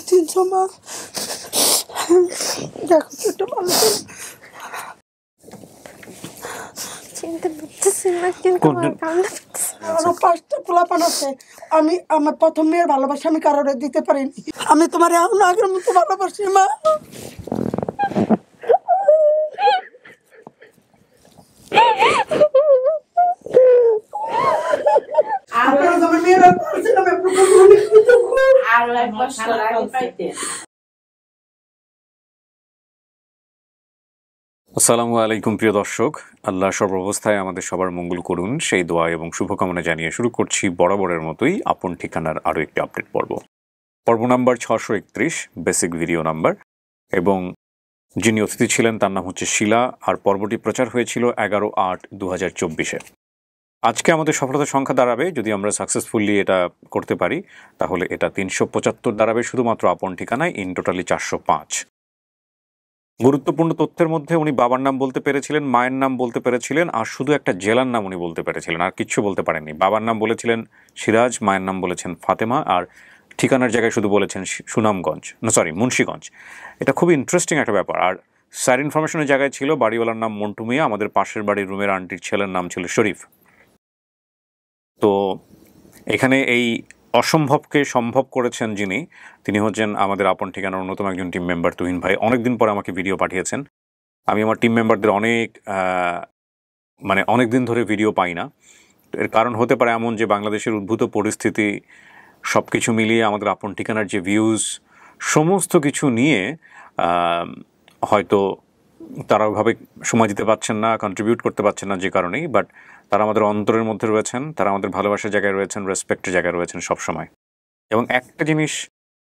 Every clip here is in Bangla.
300 মাস দেখো একটু ভালো করে চিন্তা করতেছি না, কিন্তু আমার কান্না পাচ্ছে। আমার 5টা পোলাপান আছে। আমি আমার প্রথম মেয়ের ভালোবাসা আমি কারোরে দিতে পারিনি। আমি তোমার এখন আগের মতো ভালোবাসি মা। আসসালামু আলাইকুম প্রিয় দর্শক, আল্লাহ সর্বাবস্থায় আমাদের সবার মঙ্গল করুন সেই দোয়া এবং শুভকামনা জানিয়ে শুরু করছি বরাবরের মতোই আপন ঠিকানার আরও একটি আপডেট পর্ব নাম্বার 631, বেসিক ভিডিও নাম্বার। এবং যিনি অতিথি ছিলেন তার নাম হচ্ছে শিলা, আর পর্বটি প্রচার হয়েছিল 11/8/2024-এ। আজকে আমাদের সফলতার সংখ্যা দাঁড়াবে, যদি আমরা সাকসেসফুলি এটা করতে পারি তাহলে এটা 375 দাঁড়াবে শুধুমাত্র আপন ঠিকানায়, ইন টোটালি 405। গুরুত্বপূর্ণ তথ্যের মধ্যে উনি বাবার নাম বলতে পেরেছিলেন, মায়ের নাম বলতে পেরেছিলেন, আর শুধু একটা জেলার নাম উনি বলতে পেরেছিলেন, আর কিচ্ছু বলতে পারেননি। বাবার নাম বলেছিলেন সিরাজ, মায়ের নাম বলেছেন ফাতেমা, আর ঠিকানার জায়গায় শুধু বলেছেন সুনামগঞ্জ, মুন্সিগঞ্জ। এটা খুবই ইন্টারেস্টিং একটা ব্যাপার। আর স্যার ইনফরমেশনের জায়গায় ছিল বাড়িওয়ালার নাম মন্টু মিয়া, আমাদের পাশের বাড়ির রুমের আন্টির ছেলের নাম ছিল শরীফ। তো এখানে এই অসম্ভবকে সম্ভব করেছেন যিনি, তিনি হচ্ছেন আমাদের আপন ঠিকানার অন্যতম একজন টিম মেম্বার তুহিন ভাই। অনেকদিন পরে আমাকে ভিডিও পাঠিয়েছেন। আমি আমার টিম মেম্বারদের অনেক দিন ধরে ভিডিও পাই না। এর কারণ হতে পারে এমন যে বাংলাদেশের উদ্ভূত পরিস্থিতি, সব কিছু মিলিয়ে আমাদের আপন ঠিকানার যে ভিউজ, সমস্ত কিছু নিয়ে হয়তো তারা ওইভাবে সময় দিতে পারছেন না, কন্ট্রিবিউট করতে পারছেন না, যে কারণেই। বাট তারা আমাদের অন্তরের মধ্যে রয়েছেন, তারা আমাদের ভালোবাসার জায়গায় রয়েছেন, রেসপেক্টের জায়গায় রয়েছেন সবসময়। এবং একটা জিনিস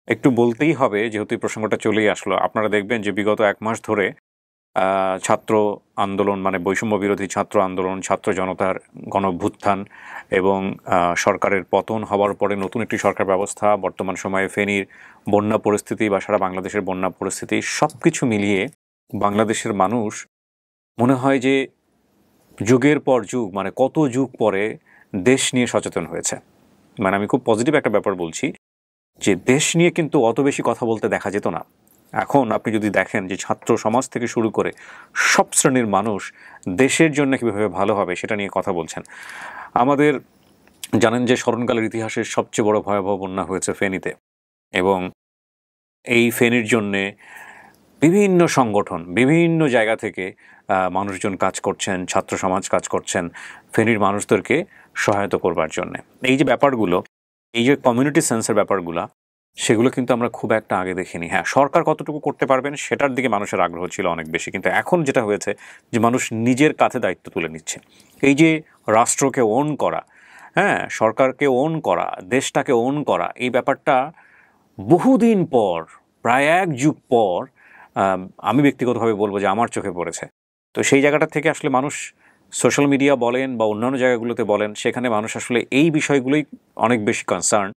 একটু বলতেই হবে, যেহেতু এই প্রসঙ্গটা চলেই আসলো, আপনারা দেখবেন যে বিগত 1 মাস ধরে ছাত্র আন্দোলন, বৈষম্য বিরোধী ছাত্র আন্দোলন, ছাত্র জনতার গণঅভ্যুত্থান এবং সরকারের পতন হওয়ার পরে নতুন একটি সরকার ব্যবস্থা, বর্তমান সময়ে ফেনীর বন্যা পরিস্থিতি বা সারা বাংলাদেশের বন্যা পরিস্থিতি, সব কিছু মিলিয়ে বাংলাদেশের মানুষ মনে হয় যে যুগের পর যুগ, কত যুগ পরে দেশ নিয়ে সচেতন হয়েছে। আমি খুব পজিটিভ একটা ব্যাপার বলছি যে দেশ নিয়ে কিন্তু অত বেশি কথা বলতে দেখা যেত না। এখন আপনি যদি দেখেন যে ছাত্র সমাজ থেকে শুরু করে সব শ্রেণীর মানুষ দেশের জন্য কীভাবে ভালো হবে সেটা নিয়ে কথা বলছেন। আমাদের জানেন যে স্মরণকালের ইতিহাসের সবচেয়ে বড় ভয়াবহ বন্যা হয়েছে ফেনীতে, এবং এই ফেনীর জন্যে বিভিন্ন সংগঠন বিভিন্ন জায়গা থেকে মানুষজন কাজ করছেন, ছাত্র সমাজ কাজ করছেন ফেনীর মানুষদেরকে সহায়তা করবার জন্যে। এই যে ব্যাপারগুলো, এই যে কমিউনিটি সেন্সের ব্যাপারগুলো, সেগুলো কিন্তু আমরা খুব একটা আগে দেখিনি। হ্যাঁ, সরকার কতটুকু করতে পারবেন সেটার দিকে মানুষের আগ্রহ ছিল অনেক বেশি, কিন্তু এখন যেটা হয়েছে যে মানুষ নিজের কাঁধে দায়িত্ব তুলে নিচ্ছে। এই যে রাষ্ট্রকে ওন করা, হ্যাঁ, সরকারকে ওন করা, দেশটাকে ওন করা, এই ব্যাপারটা বহুদিন পর, প্রায় 1 যুগ পর আমি ব্যক্তিগতভাবে বলবো যে আমার চোখে পড়েছে। তো সেই জায়গাটা থেকে আসলে মানুষ, সোশ্যাল মিডিয়া বলেন বা অন্যান্য জায়গাগুলোতে বলেন, সেখানে মানুষ আসলে এই বিষয়গুলোই অনেক বেশি কনসার্ন,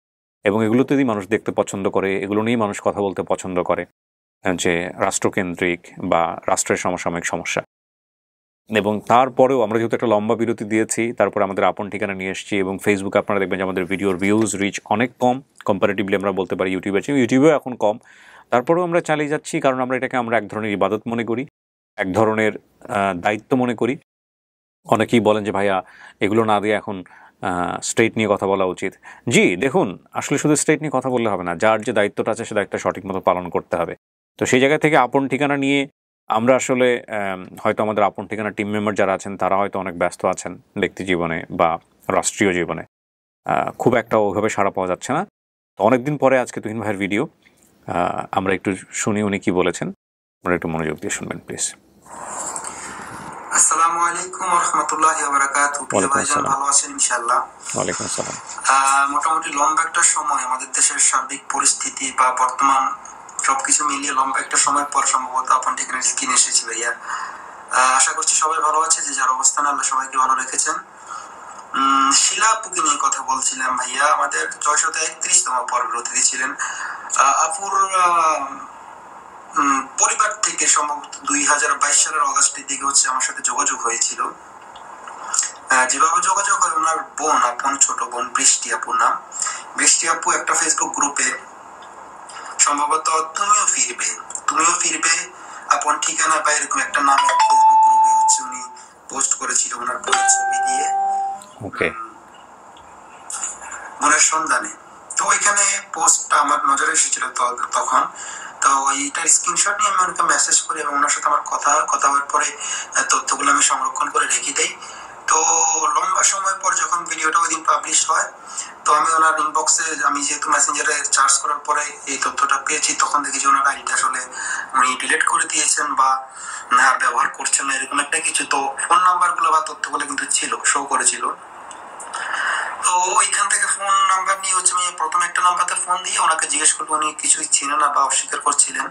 এবং এগুলোতেই মানুষ দেখতে পছন্দ করে, এগুলো নিয়েই মানুষ কথা বলতে পছন্দ করে, যে রাষ্ট্রকেন্দ্রিক বা রাষ্ট্রের সমসাময়িক সমস্যা। এবং তারপরেও আমরা যেহেতু একটা লম্বা বিরতি দিয়েছি, তারপরে আমাদের আপন ঠিকানা নিয়ে এসেছি, এবং ফেসবুকে আপনারা দেখবেন যে আমাদের ভিডিওর ভিউজ রিচ অনেক কম, কম্পারেটিভলি আমরা বলতে পারি ইউটিউবেও এখন কম। তারপরেও আমরা চালিয়ে যাচ্ছি, কারণ আমরা এটাকে এক ধরনের ইবাদত মনে করি, এক ধরনের দায়িত্ব মনে করি। অনেকেই বলেন যে ভাইয়া এগুলো না দিয়ে এখন স্টেট নিয়ে কথা বলা উচিত। জি দেখুন, আসলে শুধু স্টেট নিয়ে কথা বললে হবে না, যার যে দায়িত্বটা আছে সে দায়িত্ব সঠিক মতো পালন করতে হবে। তো সেই জায়গা থেকে আপন ঠিকানা নিয়ে আমরা আসলে হয়তো আমাদের আপন ঠিকানা টিম মেম্বার যারা আছেন তারা হয়তো অনেক ব্যস্ত আছেন ব্যক্তি জীবনে বা রাষ্ট্রীয় জীবনে, খুব একটা ওইভাবে সাড়া পাওয়া যাচ্ছে না। তো অনেকদিন পরে আজকে তুহিন ভাইয়ের ভিডিও, আমরা একটু শুনি উনি কি বলেছেন। আমরা একটু মনোযোগ দিয়ে শুনবেন প্লিজ। আসসালামু আলাইকুম ওয়া রাহমাতুল্লাহি ওয়া বারাকাতুহু। ভাইজান ভালো আছেন ইনশাআল্লাহ? ওয়ালাইকুম আসসালাম। মোটামুটি লম্বা একটা সময় আমাদের দেশের সার্বিক পরিস্থিতি বা বর্তমান সবকিছু মিলিয়ে লম্বা একটা সময় পর সম্ভবত আপন ঠিকানা স্ক্রিনে এসেছি ভাইয়া। আশা করছি সবাই ভালো আছে, যে যার অবস্থান আল্লাহ সবাইকে ভালো রেখেছেন। শিলা আপুকে নিয়ে কথা বলছিলাম ভাইয়া, আমাদের 631তম পর্বের অতিথি ছিলেন। আপুর পরিবার থেকে সম্ভবত 2022 সালের অগাস্টের দিকে আমার সাথে যোগাযোগ হয়েছিল। যেভাবে যোগাযোগ হয়, ওনার বোন, আপন ছোট বোন বৃষ্টি আপুর নাম, বৃষ্টি আপু একটা ফেসবুক গ্রুপে সম্ভবত তুমিও ফিরবে আপন ঠিকানা বা এরকম একটা নামে ফেসবুক গ্রুপে হচ্ছে উনি পোস্ট করেছিল ওনার বইয়ের ছবি দিয়ে, ওকে, মনের সন্ধানে। তো ওইখানে পোস্টটা আমার নজরে এসেছিল তখন। তো ওইটার স্ক্রিনশট নিয়ে আমি ওনাকে মেসেজ করি এবং ওনার সাথে আমার কথা হওয়ার পরে তথ্যগুলো আমি সংরক্ষণ করে রেখে দেই। তো লম্বা সময় পর যখন ভিডিওটা ওই দিন পাবলিশ হয়, তো আমি ওনার ইনবক্সে, আমি যেহেতু মেসেঞ্জারে চার্জ করার পরে এই তথ্যটা পেয়েছি, তখন দেখি যে ওনার আইডিটা আসলে উনি ডিলিট করে দিয়েছেন বা না ব্যবহার করছেন না, এরকম একটা কিছু। তো ফোন নাম্বারগুলো বা তথ্যগুলো কিন্তু ছিল, শো করেছিল। তো ওইখান থেকে ফোন নাম্বার নিয়ে হচ্ছে আমি প্রথম একটা নাম্বারতে ফোন দিয়ে ওনাকে জিজ্ঞেস করবো, উনি কিছুই ছিলেন না বা অস্বীকার করছিলেন।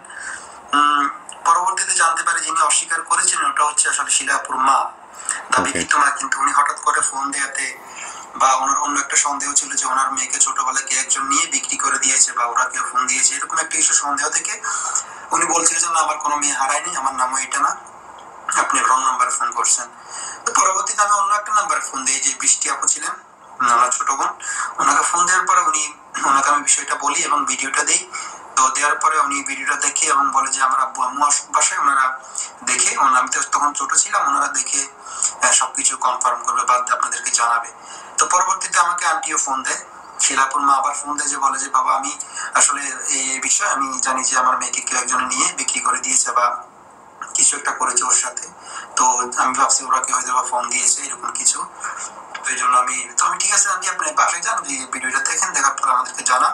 পরবর্তীতে জানতে পারি যিনি অস্বীকার করেছিলেন ওটা হচ্ছে আসলে শিলাপুর মা, দাবিকৃত মা। কিন্তু উনি হঠাৎ করে ফোন দেওয়াতে বা ওনার অন্য একটা সন্দেহ ছিল যে ওনার মেয়েকে ছোটবেলায় কে একজন নিয়ে বিক্রি করে দিয়েছে বা ওরা কেউ ফোন দিয়েছে, এরকম একটা কিছু সন্দেহ থেকে উনি বলছিলেন যে না, আমার কোনো মেয়ে হারায়নি, আমার নামও এটা না, আপনি রং নাম্বারে ফোন করছেন। তো পরবর্তীতে আমি অন্য একটা নাম্বারে ফোন দিই, যে বৃষ্টি আপু ছিলেন ওনার ছোট বোন, ওনাকে ফোন দেওয়ার পরে ওনাকে আমি বিষয়টা বলি এবং ভিডিওটা দিই। তো দেওয়ার পরে উনি ভিডিওটা দেখে এবং বলে যে আমার আব্বু আম্মু বাসায়, ওনারা দেখে, আমি তো তখন ছোট ছিলাম, ওনারা দেখে সবকিছু কনফার্ম করবে বা আপনাদেরকে জানাবে। তো পরবর্তীতে আমাকে আন্টিও ফোন দেয়, শিলাপুর মা আবার ফোন দেয়, যে বলে যে বাবা আমি আসলে এই বিষয়ে আমি জানি যে আমার মেয়েকে কেউ একজনে নিয়ে বিক্রি করে দিয়েছে বা কিছু একটা করেছে ওর সাথে। তো আমি ভাবছি ওরা কেউ হয়তো ফোন দিয়েছে এরকম কিছু। এই জন্য আমি ঠিক আছে আন্টি, আপনি বাসায় যান, যে ভিডিওটা দেখেন, দেখার পর আমাদেরকে জানান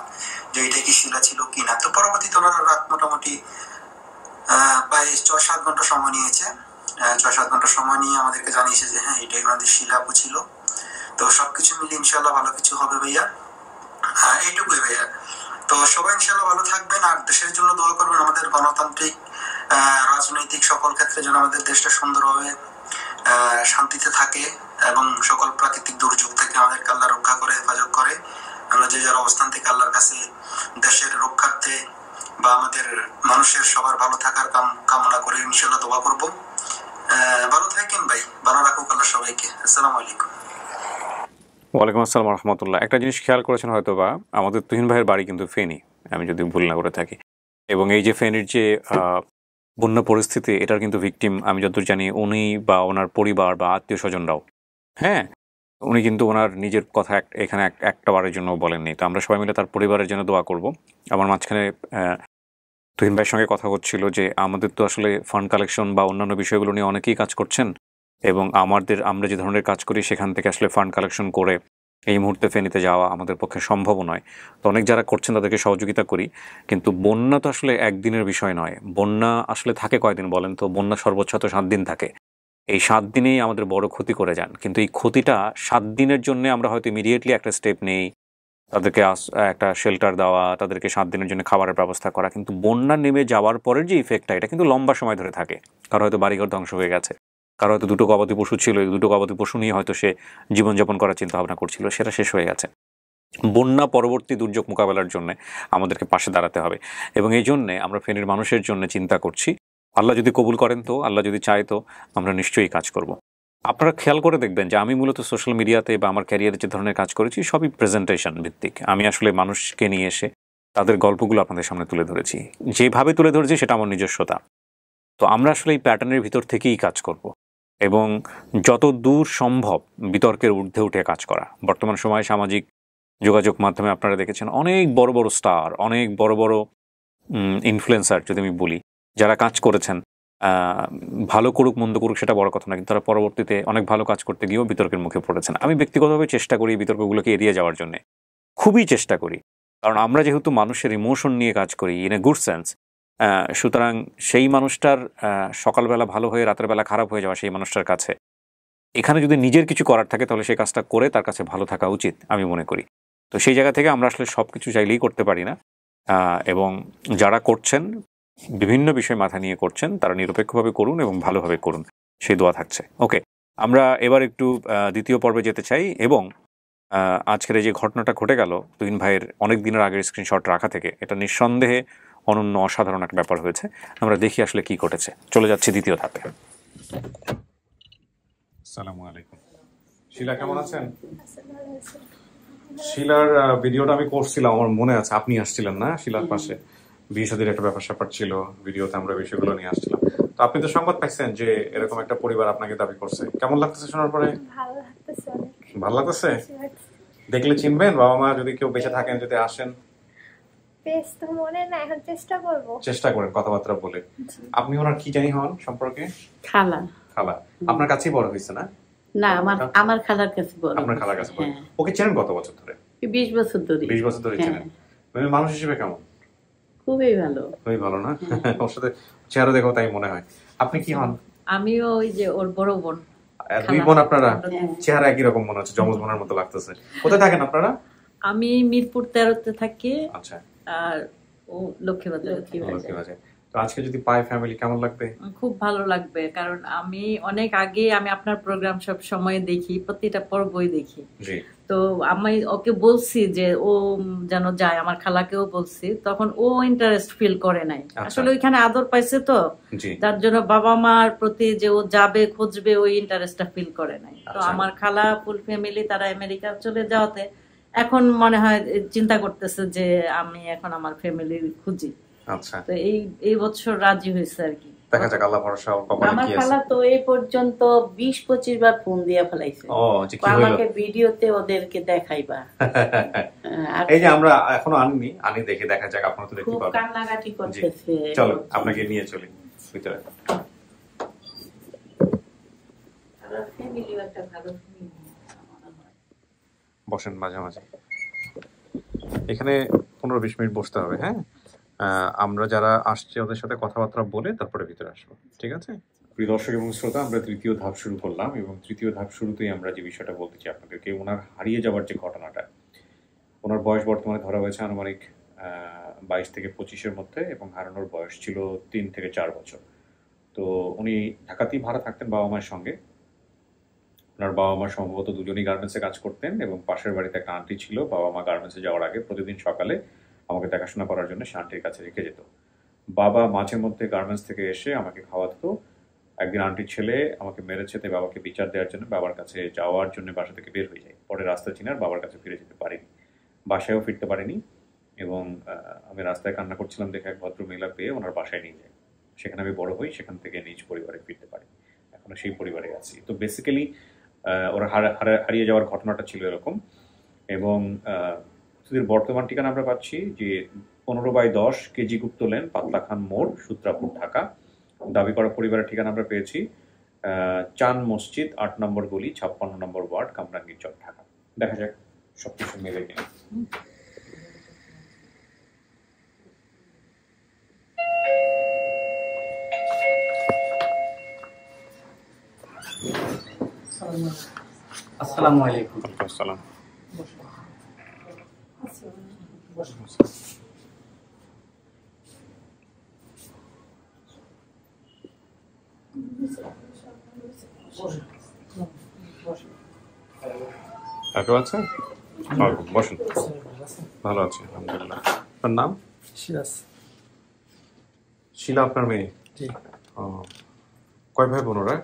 যে এটা কি শিলা ছিল কিনা। তো পরবর্তীতে ওনারা রাত মোটামুটি প্রায় 6-7 ঘন্টা সময় নিয়েছে। 6-7 ঘন্টা সময় নিয়ে আমাদেরকে জানিয়েছে যে হ্যাঁ এটাই আমাদের শিলা আপু ছিল। তো সবকিছু মিলে ইনশাল্লাহ ভালো কিছু হবে ভাইয়া, এইটুকুই ভাইয়া। তো সবাই ইনশাল্লাহ ভালো থাকবেন আর দেশের জন্য দোয়া করবেন, আমাদের গণতান্ত্রিক রাজনৈতিক সকল ক্ষেত্রে যেন আমাদের দেশটা সুন্দরভাবে শান্তিতে থাকে এবং সকল প্রাকৃতিক দুর্যোগ থেকে আমাদেরকে আল্লাহ রক্ষা করে, হেফাজত করে। আমরা যে যার অবস্থান থেকে আল্লাহর কাছে দেশের রক্ষার্থে বা আমাদের মানুষের সবার ভালো থাকার কামনা করে ইনশাল্লাহ দোয়া করবো। ভালো থাকেন ভাই, ভালো রাখুক আল্লাহ সবাইকে। আসসালামু আলাইকুম। ওয়ালাইকুম আসসালাম রহমতুল্লাহ। একটা জিনিস খেয়াল করেছেন হয়তো বা, আমাদের তুহিন ভাইয়ের বাড়ি কিন্তু ফেনী, আমি যদি ভুল না করে থাকি। এবং এই যে ফেনীর যে বন্যা পরিস্থিতি, এটার কিন্তু ভিকটিম আমি যতদূর জানি উনি বা ওনার পরিবার বা আত্মীয় স্বজনরাও। হ্যাঁ, উনি কিন্তু ওনার নিজের কথা এখানে একটা বারের জন্য বলেননি। তো আমরা সবাই মিলে তার পরিবারের জন্য দোয়া করব। আমার মাঝখানে তুহিন ভাইয়ের সঙ্গে কথা হচ্ছিল যে আমাদের তো আসলে ফান্ড কালেকশন বা অন্যান্য বিষয়গুলো নিয়ে অনেকেই কাজ করছেন, এবং আমরা যে ধরনের কাজ করি সেখান থেকে আসলে ফান্ড কালেকশন করে এই মুহূর্তে ফেনীতে যাওয়া আমাদের পক্ষে সম্ভব নয়। তো অনেক যারা করছেন তাদেরকে সহযোগিতা করি, কিন্তু বন্যা তো আসলে একদিনের বিষয় নয়। বন্যা আসলে থাকে কয়দিন বলেন তো? বন্যা সর্বোচ্চ তো 7 দিন থাকে। এই 7 দিনেই আমাদের বড় ক্ষতি করে যান, কিন্তু এই ক্ষতিটা 7 দিনের জন্য আমরা হয়তো ইমিডিয়েটলি একটা স্টেপ নেই, তাদেরকে একটা শেল্টার দেওয়া, তাদেরকে 7 দিনের জন্য খাবারের ব্যবস্থা করা, কিন্তু বন্যা নেমে যাওয়ার পরের যে ইফেক্টটা, এটা কিন্তু লম্বা সময় ধরে থাকে। কারো হয়তো বাড়িঘর ধ্বংস হয়ে গেছে, কারো হয়তো 2টো গবাদি পশু ছিল, এই 2টো গবাদি পশু নিয়ে হয়তো সে জীবনযাপন করার চিন্তা ভাবনা করছিল, সেটা শেষ হয়ে গেছে। বন্যা পরবর্তী দুর্যোগ মোকাবেলার জন্য আমাদেরকে পাশে দাঁড়াতে হবে, এবং এই জন্যে আমরা ফেনীর মানুষের জন্য চিন্তা করছি। আল্লাহ যদি কবুল করেন, তো আল্লাহ যদি চায়, তো আমরা নিশ্চয়ই কাজ করব। আপনারা খেয়াল করে দেখবেন যে আমি মূলত সোশ্যাল মিডিয়াতে বা আমার ক্যারিয়ারে যে ধরনের কাজ করেছি সবই প্রেজেন্টেশন ভিত্তিক। আমি আসলে মানুষকে নিয়ে এসে তাদের গল্পগুলো আপনাদের সামনে তুলে ধরেছি, যেভাবে তুলে ধরেছি সেটা আমার নিজস্বতা। তো আমরা আসলে এই প্যাটার্নের ভিতর থেকেই কাজ করব, এবং যত দূর সম্ভব বিতর্কের ঊর্ধ্বে উঠে কাজ করা। বর্তমান সময়ে সামাজিক যোগাযোগ মাধ্যমে আপনারা দেখেছেন অনেক বড় বড় স্টার, অনেক বড় বড় ইনফ্লুয়েন্সার যদি আমি বলি, যারা কাজ করেছেন, ভালো করুক মন্দ করুক সেটা বড় কথা না, কিন্তু তারা পরবর্তীতে অনেক ভালো কাজ করতে গিয়েও বিতর্কের মুখে পড়েছেন। আমি ব্যক্তিগতভাবে চেষ্টা করি বিতর্কগুলোকে এড়িয়ে যাওয়ার জন্য, খুবই চেষ্টা করি, কারণ আমরা যেহেতু মানুষের ইমোশন নিয়ে কাজ করি ইন এ গুড সেন্স, সুতরাং সেই মানুষটার সকালবেলা ভালো হয়ে রাতের বেলা খারাপ হয়ে যাওয়া সেই মানুষটার কাছে এখানে যদি নিজের কিছু করার থাকে তাহলে সেই কাজটা করে তার কাছে ভালো থাকা উচিত আমি মনে করি। তো সেই জায়গা থেকে আমরা আসলে সব কিছু চাইলেই করতে পারি না, এবং যারা করছেন বিভিন্ন বিষয় মাথা নিয়ে করছেন তারা নিরপেক্ষভাবে করুন এবং ভালোভাবে করুন, সেই দোয়া থাকছে। ওকে, আমরা এবার একটু দ্বিতীয় পর্বে যেতে চাই, এবং আজকের এই যে ঘটনাটা ঘটে গেল তুহিন ভাইয়ের অনেক দিনের আগের স্ক্রিনশট রাখা থেকে, এটা নিঃসন্দেহে অনন্য অসাধারণ একটা ব্যাপার হয়েছে। আমরা দেখি আসলে কি ঘটেছে। চলে যাচ্ছি দ্বিতীয় ধাপে। আসসালামু আলাইকুম। শিলা কেমন আছেন? শিলার ভিডিওটা আমি করছিলাম, আমার মনে আছে আপনি আসছিলেন না শিলার পাশে, বিয়ে শাদীর একটা ব্যাপার স্যাপার ছিল, ভিডিওতে আমরা বিষয়গুলো নিয়ে আসছিলাম। তো আপনি তো সংবাদ পাইছেন যে এরকম একটা পরিবার আপনাকে দাবি করছে, কেমন লাগতেছে শোনার পরে? ভালো লাগতেছে অনেক। ভালো লাগতেছে? দেখলে চিনবেন বাবা মা যদি কেউ বেঁচে থাকেন, যদি আসেন? বেশ তো মনে না, এখন চেষ্টা করব। চেষ্টা করেন কথাবার্তা বলে। আপনি ওনার কি জানি হন সম্পর্কে? খালা। খালা। আপনার কাছেই বড় হয়েছে না? না, আমার খালার কাছে বড়। আপনার খালার কাছে বড়। হ্যাঁ। ওকে চেনেন কত বছর ধরে? 20 বছর ধরে। 20 বছর ধরে চেনেন। মানে মানুষ হিসেবে কেমন? খুবই ভালো। খুবই ভালো না? ওর সাথে চেহারা দেখো তাই মনে হয়। আপনি কি হন? আমিও ওই যে ওর বড় বোন। দুই বোন আপনারা? চেহারা একই রকম মনে হচ্ছে, যমজ বোনের মতো লাগতেছে। কোথায় থাকেন আপনারা? আমি মিরপুর 13-তে থাকি। আচ্ছা। আর ও লক্ষ্মীবাজার। লক্ষ্মীবাজার। তো আজকে যদি পাই ফ্যামিলি, কেমন লাগবে? খুব ভালো লাগবে, কারণ আমি অনেক আগে আমি আপনার প্রোগ্রাম সব সময় দেখি, প্রতিটা পর্বই দেখি। জি। তো আমি ওকে বলছি যে ও যেন যায়, আমার খালাকেও বলছি, তখন ও ইন্টারেস্ট ফিল করে নাই। আসলে ওইখানে আদর পাইছে তো, তার জন্য বাবা মার প্রতি যে ও যাবে খুঁজবে ওই ইন্টারেস্টটা ফিল করে নাই। তো আমার খালা ফুল ফ্যামিলি তারা আমেরিকা চলে যাওয়াতে এখন মনে হয় চিন্তা করতেছে যে আমি এখন আমার ফ্যামিলি খুঁজি। আচ্ছা। তো এই বছর রাজি হয়েছে আর কি। দেখা যাক, আল্লাহ ভরসা। আমার খালা তো এই পর্যন্ত 20-25 বার ফোন দিয়া ফেলাইছে। আমাকে ভিডিওতে ওদেরকে দেখাইবা। এই যে আমরা এখনো আনি দেখে দেখা যাক, আপনারা তো দেখতে পাবেন। কান্নাকাটি করতেছে। চলো আপনাকে নিয়ে চলি ভিতরে। বসেন মাঝে মাঝে, এখানে 15-20 মিনিট বসতে হবে। হ্যাঁ, আমরা যারা আসছি ওদের সাথে কথাবার্তা বলে তারপরে ভিতরে আসবো, ঠিক আছে? প্রিয় দর্শক এবং শ্রোতা, আমরা তৃতীয় ধাপ শুরু করলাম এবং তৃতীয় ধাপ শুরুতেই আমরা যে বিষয়টা বলতে চাই আপনাদেরকে, ওনার হারিয়ে যাওয়ার যে ঘটনাটা। ওনার বয়স বর্তমানে ধরা হয়েছে আনুমানিক 22 থেকে 25-এর মধ্যে এবং হারানোর বয়স ছিল 3 থেকে 4 বছর। তো উনি ঢাকাতেই ভাড়া থাকতেন বাবা মায়ের সঙ্গে। ওনার বাবা মা সম্ভবত দুজনই গার্মেন্টসে কাজ করতেন এবং পাশের বাড়িতে একটা আন্টি ছিল। বাবা মা গার্মেন্টসে যাওয়ার আগে প্রতিদিন সকালে আমাকে দেখাশোনা করার জন্য সে আন্টির কাছে রেখে যেত। বাবা মাঝে মধ্যে গার্মেন্টস থেকে এসে আমাকে খাওয়াতো। একদিন আন্টির ছেলে আমাকে মেরেছে, তাই বাবাকে বিচার দেওয়ার জন্য বাবার কাছে যাওয়ার জন্য বাসা থেকে বের হয়ে যায়। পরে রাস্তা চিনার বাবার কাছে ফিরে যেতে পারিনি, বাসায়ও ফিরতে পারিনি এবং আমি রাস্তায় কান্না করছিলাম দেখে এক ভদ্র মহিলা পেয়ে ওনার বাসায় নিয়ে যায়। সেখানে আমি বড় হই, সেখান থেকে নিজ পরিবারে ফিরতে পারি, এখনো সেই পরিবারে আছি। তো বেসিক্যালি ওরা হারিয়ে যাওয়ার ঘটনাটা ছিল এরকম। এবং বর্তমান ঠিকানা আমরা পাচ্ছি যে 15/10 কেজি গুপ্ত লেন, পাতলা খান মোড়, সূত্রাপুর, ঢাকা। দাবি করা পরিবারের ঠিকানা আমরা পেয়েছি চান মসজিদ, 8 নম্বর গলি, 56 নম্বর ওয়ার্ড, কামরাঙ্গীর চক, ঢাকা। দেখা যাক সবকিছু মিলে কিনা। আসসালামু আলাইকুম। আসসালাম। আছে? বসেন। ভালো আছি আলহামদুলিল্লাহ। আপনার নাম? সিরাজ। শিলা আপনার মেয়ে? জি। কয় ভাই বোন ওরা?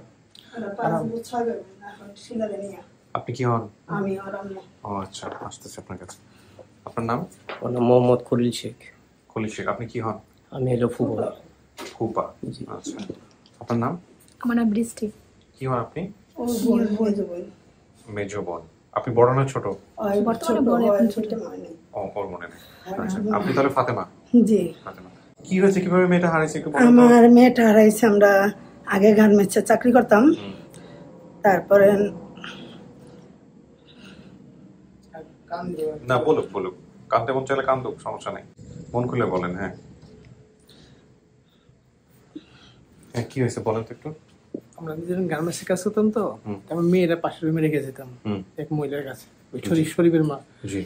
আপনি কি হন? আমি আর আম্মু। ও আচ্ছা, আসতেছি আপনার কাছে। আপনার নাম? আমার নাম মোহাম্মদ খলিল শেখ। খলিল শেখ। আপনি কি হন? আমি হলো ফুপা। ফুপা। আচ্ছা। আপনার নাম? আমার নাম বৃষ্টি। কি হন আপনি? মেজো বোন। আপনি বড় না ছোট? বর্তমানে বড়, এখন ছোট। ওর মনে নেই। আচ্ছা, আপনি তাহলে ফাতেমা? জি। ফাতেমা। কি হয়েছে, কিভাবে মেয়েটা হারাইছে একটু বলুন। আমার মেয়েটা হারাইছে, আমরা আগে গার্মেন্টসে চাকরি করতাম, তারপরে না বলুক কাঁদতে মন চাইলে কান্দুক, সমস্যা নেই, মন খুলে বলেন। হ্যাঁ, কি হয়েছে বলেন তো একটু। আমরা দুজন গার্মেন্টসে কাজ করতাম, তো আমার মেয়েরা পাশের রুমে রেখে যেতাম এক মহিলার কাছে, ওই শরীফের মা। জি।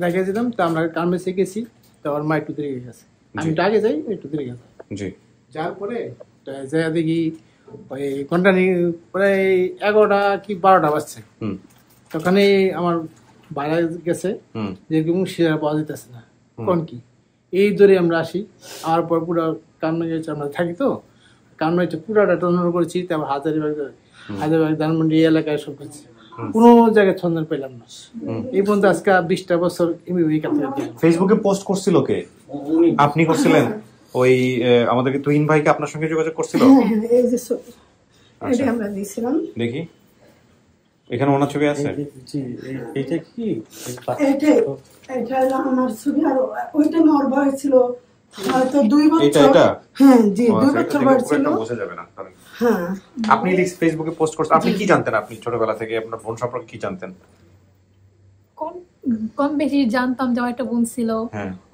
রেখে যেতাম, তো আমরা গার্মেন্টসে গেছি, তো আমার মা একটু দেরি গেছে, আমি তো আগে যাই, একটু দেরি গেছে। জি। যার পরে যাই দেখি ওই ঘন্টা প্রায় 11টা কি 12টা বাজছে, তখনই আমার বাইরে গেছে যেরকম শিরা পাওয়া যেতেছে না, কোন কি এই ধরে আমরা আসি। আমার পর পুরো কামনা গেছে, আমরা থাকি তো কামনা হচ্ছে পুরাটা টর্নার করেছি, তারপর হাজারিবাগ ধানমন্ডি এলাকায় সব করছি, কোনো জায়গায় সন্ধান পেলাম না। এই পর্যন্ত আজকে 20টা বছর ফেসবুকে পোস্ট করছিল কে? আপনি করছিলেন? ওই আমাদেরকে তুহিন ভাইকে আপনার সঙ্গে যোগাযোগ করছিল? এই যে ছবি এটা আমরা দিয়েছিলাম। দেখি এখানে ওনার ছবি আছে। এইটা হলো আমার ছবি, আর ওইটা আমার বয়স ছিল হয়তো 2 বছর। হ্যাঁ জি, 2 বছর বয়স ছিল। বোঝা যাবে না। হ্যাঁ, আপনি ফেসবুকে পোস্ট করছেন। আপনি কি জানতেন? আপনি ছোটবেলা থেকে আপনার বোন সম্পর্কে কি জানতেন? কম বেশি জানতাম যে একটা বোন ছিল,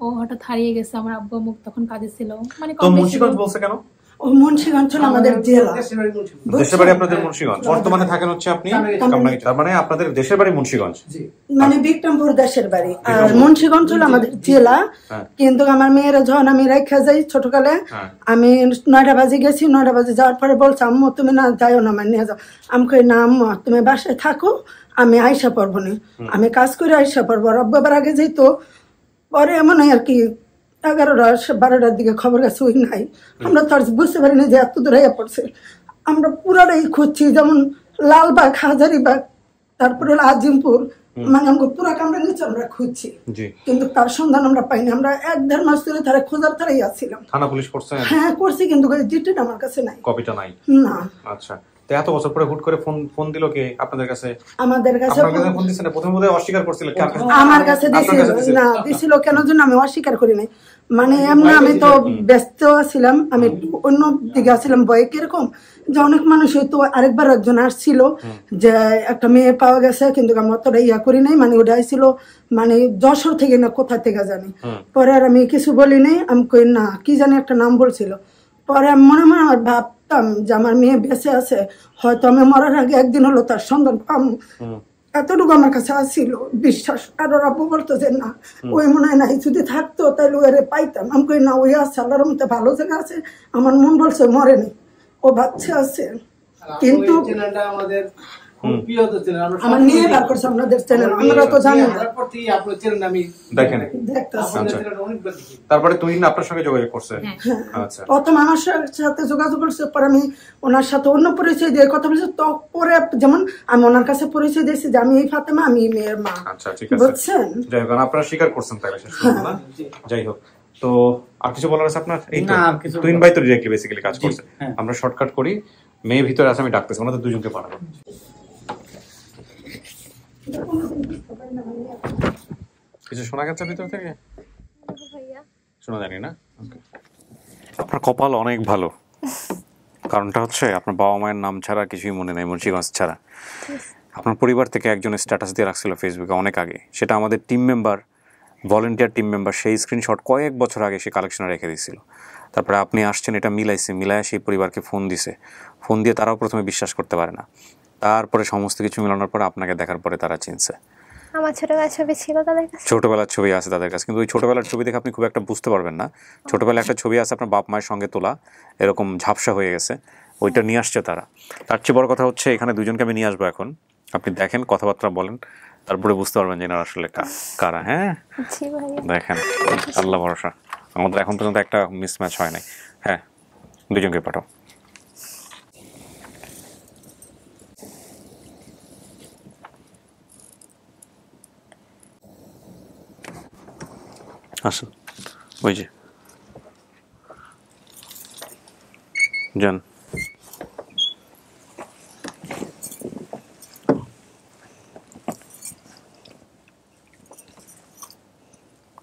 ও হঠাৎ হারিয়ে গেছে। আমার আব্বু মুখ তখন কাজে ছিল, মানে তো মুন্সিগঞ্জ বলছে কেন? ও মুন্সিগঞ্জ হলো আমাদের জেলা। দেশের বাড়ি আপনাদের মুন্সিগঞ্জ, বর্তমানে থাকেন হচ্ছে আপনি কামরাঙ্গীর। তার মানে আপনাদের দেশের বাড়ি মুন্সিগঞ্জ, মানে বিক্রমপুর দেশের বাড়ি, আর মুন্সিগঞ্জ হলো আমাদের জেলা। কিন্তু আমার মেয়েরা যখন আমি রেখা যাই ছোটকালে, আমি 9টা বাজে গেছি। 9টা বাজে যাওয়ার পরে বলছে আম্মু তুমি না যাইও না, আমার নিয়ে যাও। আমি কই না আম্মু তুমি বাসায় থাকো, আমি আইসা পড়বো না, আমি কাজ করে আইসা পড়বো। রব্বার আগে যেত, পরে এমন আর কি 11টা 12টার দিকে খবর গেছে ওই নাই। আমরা তো আর বুঝতে পারিনি যে এত দূর হয়ে পড়ছে। আমরা পুরাটাই খুঁজছি, যেমন লালবাগ, হাজারিবাগ, তারপরে আজিমপুর, মানে আমরা পুরা কামরা নিচে আমরা খুঁজছি, কিন্তু তার সন্ধান আমরা পাইনি। আমরা 1-1.5 মাস ধরে তারা খোঁজার তারাই আসছিলাম। থানা পুলিশ করছে? হ্যাঁ করছি, কিন্তু ডিটেইল আমার কাছে নাই, কপিটা নাই। না। আচ্ছা, তো এত বছর পরে হুট করে ফোন দিল কে আপনাদের কাছে? আমাদের কাছে ফোন দিছেন? প্রথমে বোধহয় অস্বীকার করছিলেন। আমার কাছে দিছিল না, দিছিল কেন জন্য আমি অস্বীকার করি নাই। মানে এমনি আমি তো ব্যস্ত ছিলাম, আমি অন্য দিকে ছিলাম ভয়ে। কিরকম যে অনেক মানুষ হয়তো আরেকবার একজন আসছিল যে একটা মেয়ে পাওয়া গেছে, কিন্তু আমি অতটা ইয়া করি নাই। মানে ওটা আসছিল মানে যশোর থেকে না কোথা থেকে জানি। পরে আর আমি কিছু বলি নাই, আমি কই না কি জানি একটা নাম বলছিল। পরে আমি মনে মনে আমার ভাবতাম যে আমার মেয়ে বেঁচে আছে, হয়তো আমি মরার আগে একদিন হলো তার সন্ধান পাম, এতটুকু আমার কাছে আসছিল বিশ্বাস। আর ওর আব্বু বলতো যে না ওই মনে হয় নাই, যদি থাকতো তাহলে ওরে পাইতাম। আমি কই না ওই আছে, আল্লাহর মধ্যে ভালো জায়গা আছে। আমার মন বলছে মরেনি, ও বাচ্চা আছে। কিন্তু আমাদের আমার নিয়ে বার করছে আপনাদের চ্যানেল, আমরা তো জানি না। দেখেন তারপরে তুই আপনার সঙ্গে যোগাযোগ করছে? আচ্ছা, প্রথম আমার সাথে যোগাযোগ করছে, পরে আমি ওনার সাথে অন্য পরিচয় দিয়ে কথা বলছি। তো পরে যেমন আমি ওনার কাছে পরিচয় দিয়েছি যে আমি এই ফাতেমা, আমি এই মেয়ের মা। আচ্ছা ঠিক আছে, বুঝছেন? যাই হোক, আপনারা স্বীকার করছেন তাহলে শেষ পর্যন্ত না? যাই হোক, তো আর কিছু বলার আছে আপনার? এই তো তুহিন ভাই তো ডিরেক্টলি বেসিক্যালি কাজ করছে। আমরা শর্টকাট করি, মেয়ে ভিতরে আছে, আমি ডাকতেছি, ওনাদের দুজনকে পাঠাবো। কিছু শোনা গেছে ভিতর থেকে? শোনা জানি না। আপনার কপাল অনেক ভালো, কারণটা হচ্ছে আপনার বাবা মায়ের নাম ছাড়া কিছুই মনে নাই, মুন্সিগঞ্জ ছাড়া। আপনার পরিবার থেকে একজনের স্ট্যাটাস দিয়ে রাখছিল ফেসবুকে অনেক আগে, সেটা আমাদের team member, volunteer team member, সেই স্ক্রিনশট কয়েক বছর আগে সে কালেকশনে রেখে দিয়েছিল। তারপরে আপনি আসছেন, এটা মিলাইয়া সেই পরিবারকে ফোন দিছে। ফোন দিয়ে তারাও প্রথমে বিশ্বাস করতে পারে না, তারপরে সমস্ত কিছু মেলানোর পরে আপনাকে দেখার পরে তারা চিনছে। আমার ছোটবেলার ছবি ছিল তাদের কাছে, ছোটবেলার ছবি আছে তাদের কাছে, কিন্তু ওই ছোটবেলার ছবি দেখে আপনি খুব একটা বুঝতে পারবেন না। ছোটবেলায় একটা ছবি আছে আপনার বাপ মায়ের সঙ্গে তোলা, এরকম ঝাপসা হয়ে গেছে, ওইটা নিয়ে আসছে তারা। তার চেয়ে বড় কথা হচ্ছে এখানে দুজনকে আমি নিয়ে আসবো এখন, আপনি দেখেন, কথাবার্তা বলেন, তারপরে বুঝতে পারবেন যে এনারা আসলে কারা। হ্যাঁ দেখেন, আল্লাহ ভরসা, আমাদের এখন পর্যন্ত একটা মিসম্যাচ হয় নাই। হ্যাঁ, দুজনকে পাঠাও। আসুন, ওই যে যান।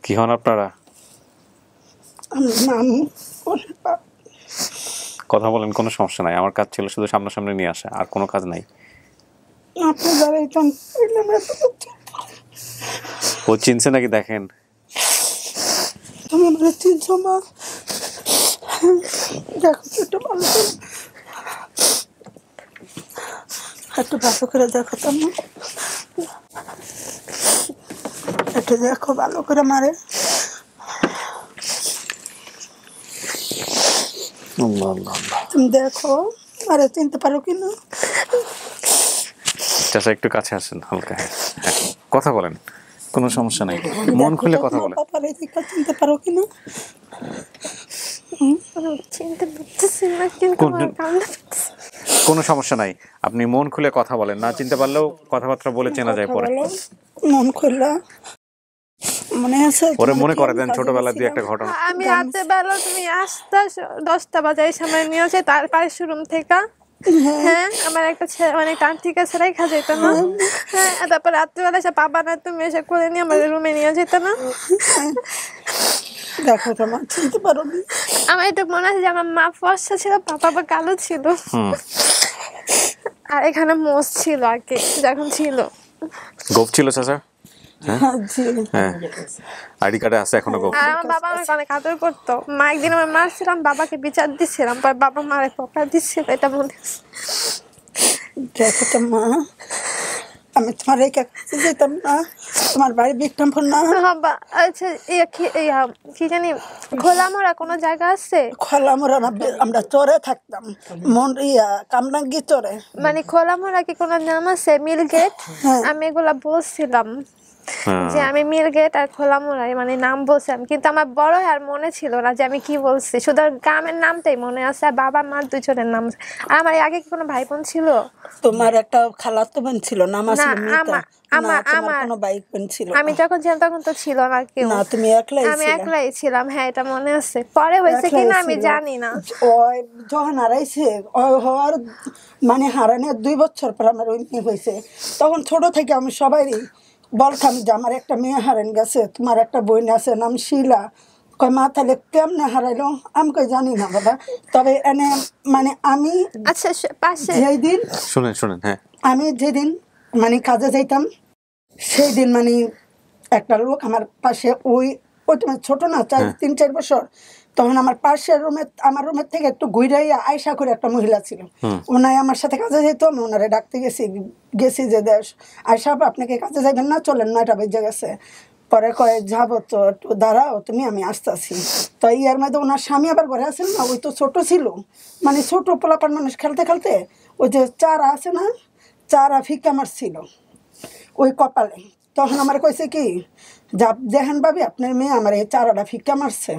কি হন আপনারা? কথা বলেন, কোনো সমস্যা নাই। আমার কাজ ছিল শুধু সামনাসামনি নিয়ে আসা, আর কোনো কাজ নাই। ও চিনছে নাকি দেখেন? তুমি মানে চিনছো মা? দেখো একটু ভালো করে, একটু ভালো করে দেখো তো, একটু দেখো ভালো করে মারে। তুমি দেখো, আরে চিনতে পারো কিনা? চাচা একটু কাছে আসেন হালকা। হ্যাঁ, কথা বলেন, কোনো সমস্যা নাই, মন খুলে কথা বলেন। চিনতে পারো কিনা? চিনতে পারতেছি না, কিন্তু কোনো সমস্যা নাই, আপনি মন খুলে কথা বলেন, না চিনতে পারলেও কথাবার্তা বলে চেনা যায় পরে। মন খুলে মনে আছে ওরে মনে করে দেন ছোটবেলা দিয়ে একটা ঘটনা। আমি রাতে বেলা তুমি আসতে 10টা বাজে এই সময় নিয়ে আসে তার পাশের শোরুম থেকে। হ্যাঁ আমার একটা মানে তান্ত্রিকা ছেড়াই খা যেত না। হ্যাঁ তারপর রাত্রিবেলা এসে বাবা না তুমি এসে করে নিয়ে আমার রুমে নিয়ে যেত না। দেখো তোমার চিনতে পারো না। আমার এটা মনে আছে যে আমার মা ফর্সা ছিল বাবা কালো ছিল। আর এখানে মোষ ছিল আগে যখন ছিল। গোপ ছিল চাচা? হ্যাঁ আইডি কার্ডে আছে এখনো গোপ। আর আমার বাবা আমাকে অনেক আদর করতো। মা একদিন আমার মারছিলাম বাবাকে বিচার দিচ্ছিলাম পর বাবা মারে পকা দিচ্ছিল এটা মনে আছে। দেখো তো মা আমি তোমার রেখে যেতাম না, তোমার বাড়ি বিক্রমপুর না? আচ্ছা কি জানি খোলামোড়া কোনো জায়গা আছে? খোলামোড়া না, আমরা চরে থাকতাম কামরাঙ্গি চরে। মানে খোলামোড়া কি কোনো নাম আছে? মিলগেট? আমি এগুলা বলছিলাম যে আমি মিলগেট আর খোলামোড়াই মানে নাম বলছিলাম, কিন্তু আমার বড় আর মনে ছিল না যে আমি কি বলছি। শুধু গ্রামের নামটাই মনে আছে আর বাবা মার দুজনের নাম। আর আমার আগে কি কোনো ভাই বোন ছিল? তোমার একটা খালাতো বোন ছিল না? আমার কোনো ভাই বোন ছিল? আমি যখন ছিলাম তখন তো ছিল না কেউ। না তুমি একলাই? আমি একলাই ছিলাম। হ্যাঁ এটা মনে আছে। পরে হয়েছে কিনা আমি জানি না। ওই যখন হারাইছে হওয়ার মানে হারানোর 2 বছর পর আমার ওই মেয়ে হয়েছে। তখন ছোট থেকে আমি সবারই বলতাম যে আমার একটা মেয়ে হারান গেছে, তোমার একটা বোন আছে নাম শিলা। কয় মা তাহলে কেমনে হারাইলো? আমি কই জানি না বাবা। তবে এনে মানে আমি আচ্ছা পাশে যেদিন শুনেন হ্যাঁ আমি যেদিন মানে কাজে যাইতাম সেই দিন মানে একটা লোক আমার পাশে ওই তোমার ছোট না 3-4 বছর, তখন আমার পাশের রুমে আমার রুমের থেকে একটু ঘুরাইয়া আয়সা করে একটা মহিলা ছিল। ওনাই আমার সাথে কাজে যেত। আমি ওনারে ডাকতে গেছি যে দেশ আয়সা আপনাকে কাজে যাবেন না, চলেন 9টা বেজে গেছে। পরে কয়ে যাবো তো একটু দাঁড়াও তুমি, আমি আসতেছি। তো ইয়ার মধ্যে ওনার স্বামী আবার ঘরে আসেন না, ওই তো ছোট ছিল মানে ছোট পোলাপান মানুষ খেলতে খেলতে ওই যে চারা আছে না, চারা ফিকা মারছিল ওই কপালে। তখন আমার কইছে কি দেখেন ভাবি আপনার মেয়ে আমার এই চারাটা ফিকা মারছে।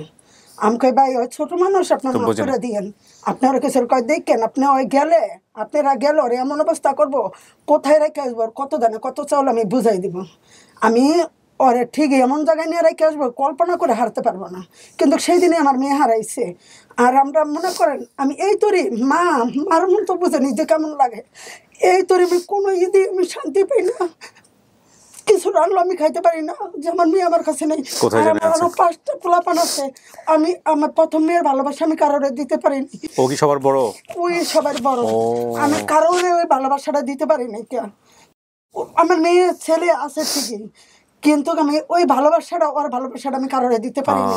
আমি কই ভাই ওই ছোট মানুষ আপনার মাফ করে দিয়েন। আপনারা কিছু কয় দেখেন আপনি ওই গেলে আপনারা গেল ওর এমন অবস্থা করবো, কোথায় রেখে আসবো, কত দানে কত চাউল আমি বুঝাই দিব। আমি ওরে ঠিক এমন জায়গায় নিয়ে রেখে আসবো কল্পনা করে হারতে পারবো না। কিন্তু সেই দিনে আমার মেয়ে হারাইছে। আর আমরা মনে করেন আমি এই তরি মার মন তো বুঝে নিজে কেমন লাগে। এই তরি আমি কোনো ঈদে আমি শান্তি পাই না, কিছু রান্না আমি খাইতে পারি না যে আমার মেয়ে আমার কাছে নেই। আমার 5টা পোলাপান আছে। আমি আমার প্রথম মেয়ের ভালোবাসা আমি কারোরে দিতে পারিনি। ও কি সবার বড়? ওই সবার বড়। আমি কারোরে ওই ভালোবাসাটা দিতে পারিনি। আমার মেয়ে ছেলে আছে ঠিকই, কিন্তু আমি ওই ভালোবাসাটা ওর ভালোবাসাটা আমি কারোরে দিতে পারিনি।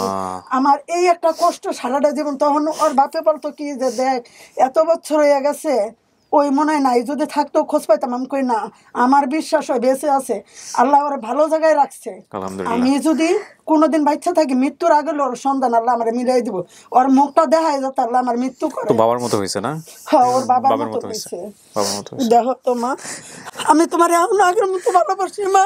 আমার এই একটা কষ্ট সারাটা জীবন। তখন ওর বাপে বলতো কি যে দেখ এত বছর হয়ে গেছে, ওই মনে হয় নাই যদি থাকতো খোঁজ পাইতাম। আমি কই না, আমার বিশ্বাস হয় বেঁচে আছে, আল্লাহ ওর ভালো জায়গায় রাখছে। আমি যদি কোনোদিন বাচ্চা থাকি মৃত্যুর আগে ওর সন্ধান আল্লাহ আমার মিলাই দিব। ওর মুখটা দেখায় যাতে আল্লাহ আমার মৃত্যু করে। বাবার মতো হয়েছে না? হ্যাঁ ওর বাবার মতো হয়েছে। দেখো তো মা আমি তোমার এমন আগের মতো ভালোবাসি মা।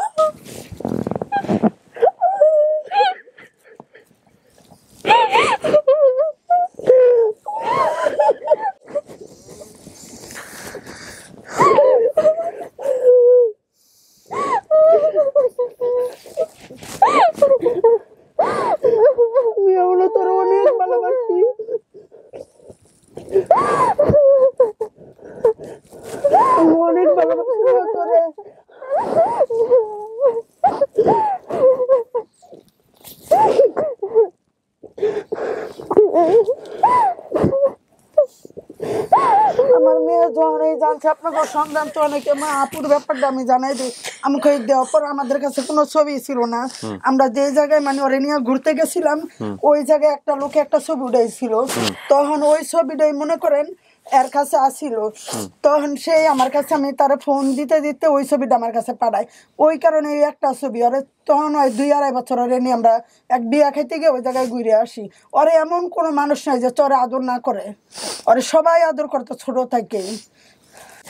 আমি তোর অনেক ভালোবাসি। আমি অনেক ভালোবাসি তোরে। আমার মেয়ে যখন এই জানছে আপনাকে সন্ধান তো অনেকে মা আপুর ব্যাপারটা আমি জানাই দিই। আমি কই দেওয়ার পর আমাদের কাছে কোনো ছবি ছিল না। আমরা যে জায়গায় মানে ওরে নিয়ে ঘুরতে গেছিলাম ওই জায়গায় একটা লোকে একটা ছবি উঠাইছিল। তখন ওই ছবিটাই মনে করেন এর কাছে আসিল। তখন সেই আমার কাছে আমি তার ফোন দিতে দিতে ওই ছবিটা আমার কাছে পাঠায়। ওই কারণে এই একটা ছবি ওরে তখন ওই 2-2.5 বছর ওরে নিয়ে আমরা এক বিয়া খাইতে গিয়ে ওই জায়গায় ঘুরে আসি। ওরে এমন কোনো মানুষ নাই যে চরে আদর না করে, ওরে সবাই আদর করতো ছোট থেকে।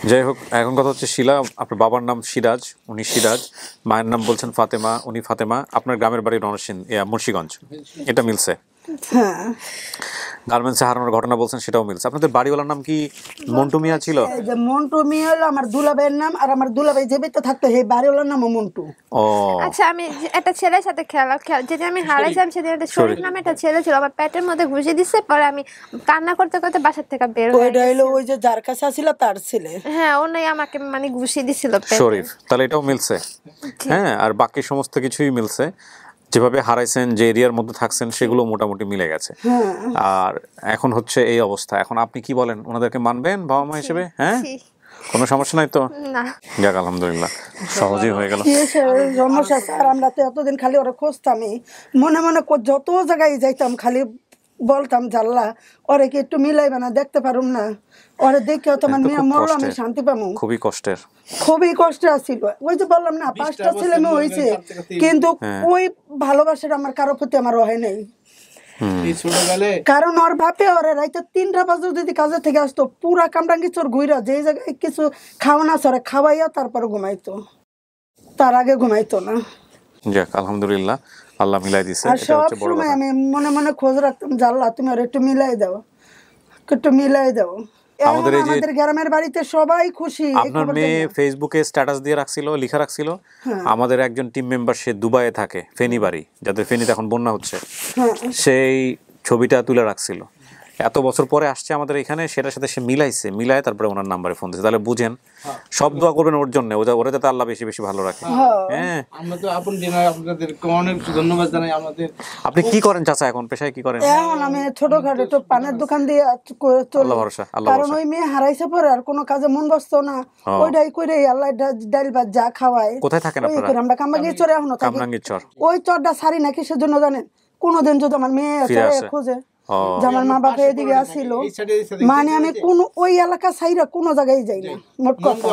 যাই হোক এখন কথা হচ্ছে শিলা আপনার বাবার নাম সিরাজ, উনি সিরাজ, মায়ের নাম বলছেন ফাতেমা, উনি ফাতেমা। আপনার গ্রামের বাড়ি মুন্সিগঞ্জ, এটা মিলছে? হ্যাঁ। গার্মেন্টসে হারানোর ঘটনা বলছেন, সেটাও মিলছে। আপনাদের বাড়িওয়ালার নাম কি মন্টু মিয়া ছিল? যে মন্টু মিয়া হলো আমার দুলাভাইয়ের নাম, আর আমার দুলাভাই যে বেঁচে থাকতো সেই বাড়িওয়ালার নামও মন্টু। ও আচ্ছা, আমি একটা ছেলের সাথে যেদিন আমি হারাইছিলাম সেদিন একটা শরীফ নামে একটা ছেলে ছিল, আমার পেটের মধ্যে ঘুষি দিচ্ছে, পরে আমি কান্না করতে করতে বাসার থেকে বের হয়ে ওইটা হলো ওই যে যার কাছে ছিল তার ছেলে। হ্যাঁ, ওনাই আমাকে মানে ঘুষি দিছিল শরীফ। তাহলে এটাও মিলছে। হ্যাঁ, আর বাকি সমস্ত কিছুই মিলছে। যেভাবে হারাইছেন, যে এরিয়ার মধ্যে থাকছেন, সেগুলো মোটামুটি মিলে গেছে। আর এখন হচ্ছে এই অবস্থা। এখন আপনি কি বলেন, ওনাদেরকে মানবেন বাবা মা হিসেবে? হ্যাঁ, কোনো সমস্যা নাই তো? না, যাক আলহামদুলিল্লাহ, সহজেই হয়ে গেল। সমস্যা স্যার, আমরা তো এতদিন খালি ওরা খুঁজতামই, মনে মনে যত জায়গায় যাইতাম খালি বলতাম জাল্লা ওরে কি একটু মিলাইবে না, দেখতে পারুম না, ওরে দেখে তোমার মেয়ে মরলো আমি শান্তি পাবো। খুবই কষ্টে আসছিল। ওই যে বললাম না 5টা ছেলে মেয়ে হয়েছে, কিন্তু ওই ভালোবাসার আমার কারো প্রতি আমার হয় নাই। কারণ ওর বাপে ওরে রাইতে 3টা বাজে যদি কাজে থেকে আসতো, পুরা কামরাঙ্গি চোর ঘুরা যে জায়গায় কিছু খাওয়ানা চরে খাওয়াইয়া তারপর ঘুমাইতো, তার আগে ঘুমাইতো না। যাক আলহামদুলিল্লাহ, আল্লাহ মিলাই দিছে। আর সব সময় আমি মনে মনে খোঁজ রাখতাম, জাল্লা তুমি ওর একটু মিলাই দাও, একটু মিলাই দাও। আমাদের গ্রামের বাড়িতে সবাই খুশি। আপনার মেয়ে ফেসবুকে স্ট্যাটাস দিয়ে রাখছিল, লিখা রাখছিল আমাদের একজন টিম মেম্বার সে দুবাইয়ে থাকে, ফেনী বাড়ি, যাদের ফেনীতে এখন বন্যা হচ্ছে, সেই ছবিটা তুলে রাখছিল। এত বছর পরে আসছে আমাদের এখানে, সেটার সাথে সে মিলায় তারপরে ওনার নাম্বারে ফোন দিয়েছে। তাহলে বুঝেন, সব দোয়া করবেন ওর জন্য, ওরা যাতে আল্লাহ বেশি বেশি ভালো রাখে। হ্যাঁ, আমরা তো আপন জেনার আপনাদেরকে অনেক ধন্যবাদ জানাই। আমাদের আপনি কি করেন চাচা এখন, পেশায় কি করেন? এখন আমি ছোটখাটো একটু পানের দোকান দিয়ে চলি, কারণ ওই মেয়ে হারাইছে পরে আর কোনো কাজে মন বসতো না, ওইটাই করে আল্লাহ ডাল ভাত যা খাওয়ায়। কোথায় থাকেন আপনারা? আমরা কামরাঙ্গীর চরে এখনো থাকি। ওই চরটা সারি না কিসের জন্য জানেন? কোনোদিন যদি আমার মেয়ে খোঁজে যে আমার মা বাবা এদিকে আসছিল, মানে আমি কোন ওই এলাকা ছাইরা কোনো জায়গায় যাই না। মোট কথা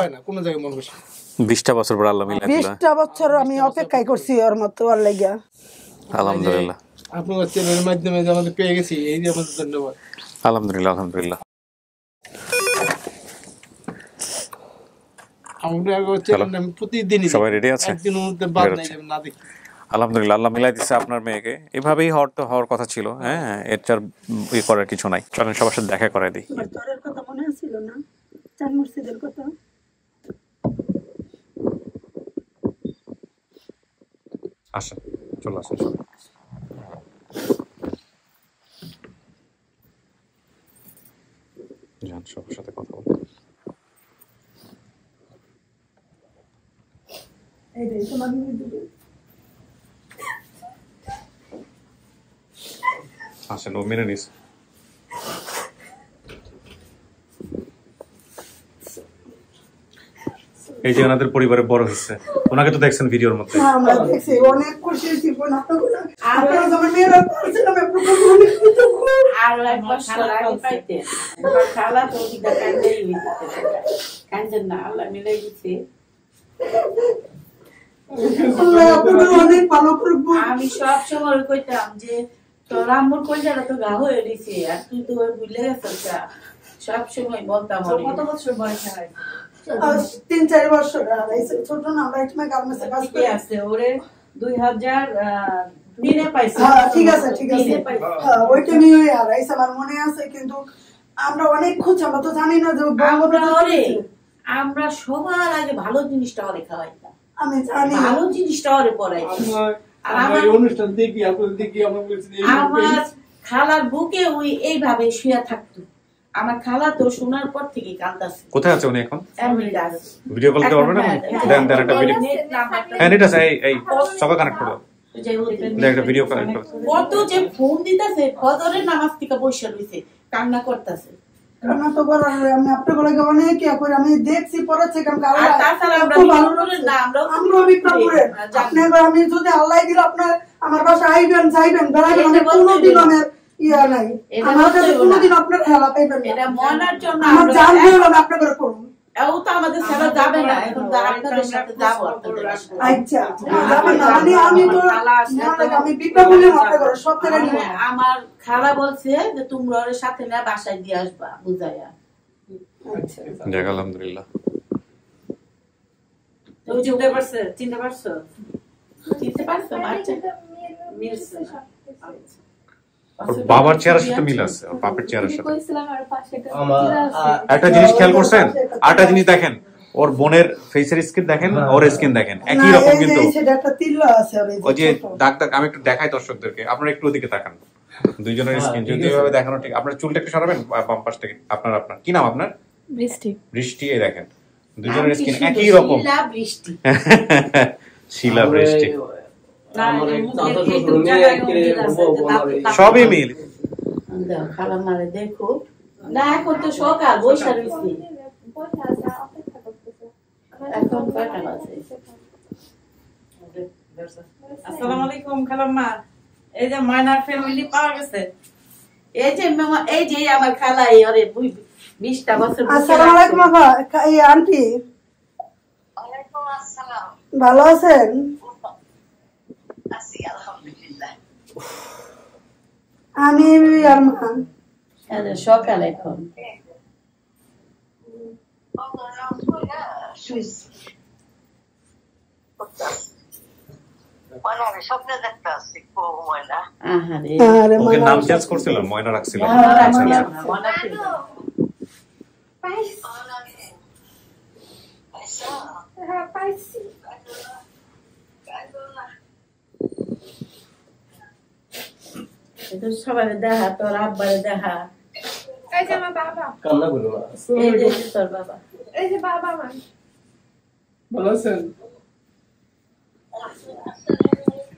20টা বছর পর আল্লাহ মিলাই দিল। 20টা বছর আমি অপেক্ষাই করছি ওর মতো আর লাগিয়া। আলহামদুলিল্লাহ, আপনার চ্যানেলের মাধ্যমে আমাদের পেয়ে গেছি, এই যে আপনাদের ধন্যবাদ। আলহামদুলিল্লাহ আলহামদুলিল্লাহ। আমরা চ্যানেল প্রতিদিনই সবাই রেডি আছে, একদিনের মধ্যে বাদ নাই না দেখি। আলহামদুলিল্লাহ, আল্লাহ মিলাই দিচ্ছে আপনার মেয়েকে। এভাবেই হওয়ার কথা ছিল। হ্যাঁ, এর চার করার কিছু নাই। চলেন সবার সাথে দেখা করে দিই। তোরের কথা মনে ছিল না, চার মসজিদের কথা? আসেন, চলে আসেন। যান সবার সাথে কথা বলুন। আসেন, ও মেনে নিস। এই যে ওনাদের পরিবারে বড় হচ্ছে, ওনাকে তো দেখছেন ভিডিওর মধ্যে। আমরা দেখছি, অনেক খুশি ছিল না তো। আপনারা যখন মেয়েরা পারছিলাম আর একবার আগে পাইতে আমার খালা তো দিদা কান্দেই হইতে কান্দেন না, আল্লাহ মিলাই দিছে। আমি সব সময় কইতাম যে তোর আম্মুর কইজাটা তো গা হয়ে দিছে, আর তুই তো ভুলে গেছিস। সব সময় বলতাম। কত বছর বয়স হয়? 3-4 বছর। ছোট না, আমরা একটু গার্মেন্টসে কাজ করি। আছে ওরে 2003 পাইছে। ঠিক আছে ঠিক আছে, ওইটা নিয়ে হারাইছে আমার মনে আছে, কিন্তু আমরা অনেক খুঁজ, আমরা তো জানি না যে আমরা সবার আগে ভালো জিনিসটা ওরে খাওয়াইতাম। আমি জানি ভালো জিনিসটা ওরে পড়াইতাম। আমার অনুষ্ঠান দেখি আপনাদের দেখি আমরা বলছি আমার খালার বুকে ওই এইভাবে শুয়ে থাকতো। আমার খালা তো শোনার পর থেকে কাঁদতাছে। কোথায় আছে উনি এখন? আমেরিকা আছে। ভিডিও কল দিতে পারবেন? দেন একটা ভিডিও। হ্যাঁ, নেট আছে, এই সবাই কানেক্ট করো। দেন একটা ভিডিও কানেক্ট করো। কত যে ফোন দিতেছে, ফজরের নামাজ থেকে বসে রইছে, কান্না করতেছে। কান্না তো করার, আমি আপনাকে অনেক ইয়া করে আমি দেখছি পড়াচ্ছে কারণ আর তাছাড়া আমরা ভালো করে না, আমরা বিপ্লবপুরে আপনার আমি যদি আল্লাহ দিল আপনার আমার বাসা আইবেন যাইবেন বেড়াবেন, কোনোদিন আমার ইয়া নাই, আমার কাছে কোনোদিন আপনার হেলা পাইবেন না। এটা মনার জন্য আমার জান হলো আপনাদের করুন। এও তো আমাদের ছেলে যাবে না, এখন আপনাদের সাথে যাব। আচ্ছা যাবে না, মানে আমি তো আমি বিপ্লবপুরে মাথা করে সব থেকে নিব। আমার খালা বলছে যে তোমরা ওর সাথে না বাসায় দিয়ে আসবা বুঝাইয়া। আচ্ছা যাক আলহামদুলিল্লাহ। তো চিনতে পারছো? চিনতে পারছো? চিনতে পারছো? আচ্ছা মিলছে। বাবার চেহারার সাথে মিল আছে, ওর বাপের চেহারার সাথে। একটা জিনিস খেয়াল করছেন, আরেকটা জিনিস দেখেন, ওর বোনের ফেসের স্কিন দেখেন, ওর স্কিন দেখেন, একই রকম কিন্তু। ওই যে দাগ দাগ, আমি একটু দেখাই দর্শকদেরকে, আপনারা একটু ওদিকে তাকান, দুইজনের স্কিন যদি এভাবে দেখানো ঠিক। আপনার চুলটা একটু সরাবেন বাম পাশ থেকে। আপনার কি নাম আপনার? বৃষ্টি। বৃষ্টি, এই দেখেন দুজনের স্কিন একই রকম। শিলা বৃষ্টি, সবই মিল। খালাম্মারে দেখো না, এখন তো সকাল বৈশা রয়েছি। এখন কয়টা বাজে? আসসালামু আলাইকুম খালাম্মা। এই যে ময়নার ফ্যামিলি পাওয়া গেছে। এই যে আমার খালা, এই ওরে 20টা বছর। আসসালামু আলাইকুম এই আন্টি, ভালো আছেন? আমি আর মা সকাল এখন ওকে নাম চেঞ্জ করছিলাম, ময়না রাখছিলাম। সবাই দেখা, তোর আব্বারে দেখা। এই যে আমার বাবা, কান্না করো না। এই যে তোর বাবা, এই যে বাবা আমার। ভালো আছেন?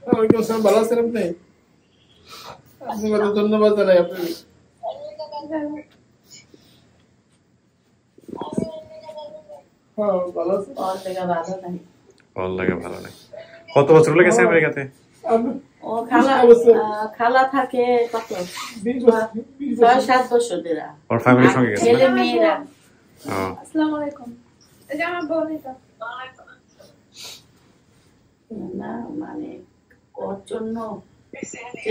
ওয়ালাইকুম আসসালাম, ভালো আছেন আপনি? আপনাকে ধন্যবাদ জানাই আপনাকে। হ্যাঁ ভালো আছেন? ভালো লাগে, ভালো লাগে। কত বছর হলো গেছে আমেরিকাতে? ও খালা থাকে কত 6-7 বছর ধরে। ওর ফ্যামিলির সঙ্গে গেছে? ছেলে মেয়েরা। আসসালামু আলাইকুম। এই যে আমার বোন, এটা না মানে ওর জন্য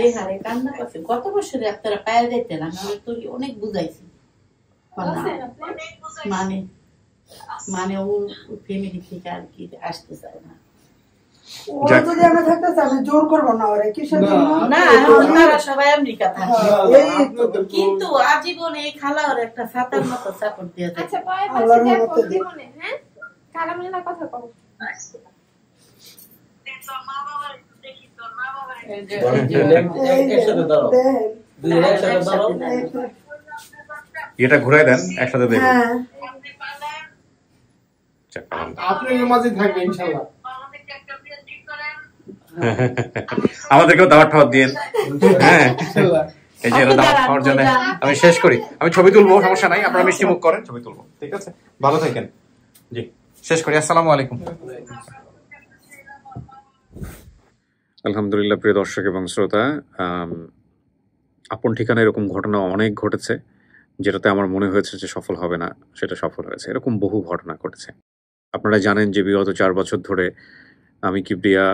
এই হারে কান্না করছে। গত বছরে আপনারা পায়ে যেতে না, নাহলে তো অনেক বুঝাইছি। মানে ও ফ্যামিলি থেকে আর কি আসতে চায় না। যদি আমি থাকতেছি আমি জোর করবো না ওরে, কিসের জন্য? না ওনারা সবাই আমেরিকা থাকে, কিন্তু আজীবন এই খালা ওর একটা ছাতার মতো সাপোর্ট দিয়ে থাকে। আচ্ছা পায়ে পাশে যা করতে মনে, হ্যাঁ কালা মিলা কথা কও। এটা ঘুরাই দেন, একসাথে দেখুন। আপনি মাঝে থাকবেন ইনশাআল্লাহ। আমাদেরকেও দাওয়াত ঠাওয়াত দিয়েন। হ্যাঁ এই যে দাওয়াত খাওয়ার জন্য আমি শেষ করি, আমি ছবি তুলবো, সমস্যা নাই, আপনারা মিষ্টি মুখ করেন, ছবি তুলবো, ঠিক আছে? ভালো থাকেন, জি শেষ করি। আসসালামু আলাইকুম। আলহামদুলিল্লাহ প্রিয় দর্শক এবং শ্রোতা, আপন ঠিকানা এরকম ঘটনা অনেক ঘটেছে, যেটাতে আমার মনে হয়েছে যে সফল হবে না, সেটা সফল হয়েছে। এরকম বহু ঘটনা ঘটেছে। আপনারা জানেন যে বিগত 4 বছর ধরে আমি, কিবরিয়া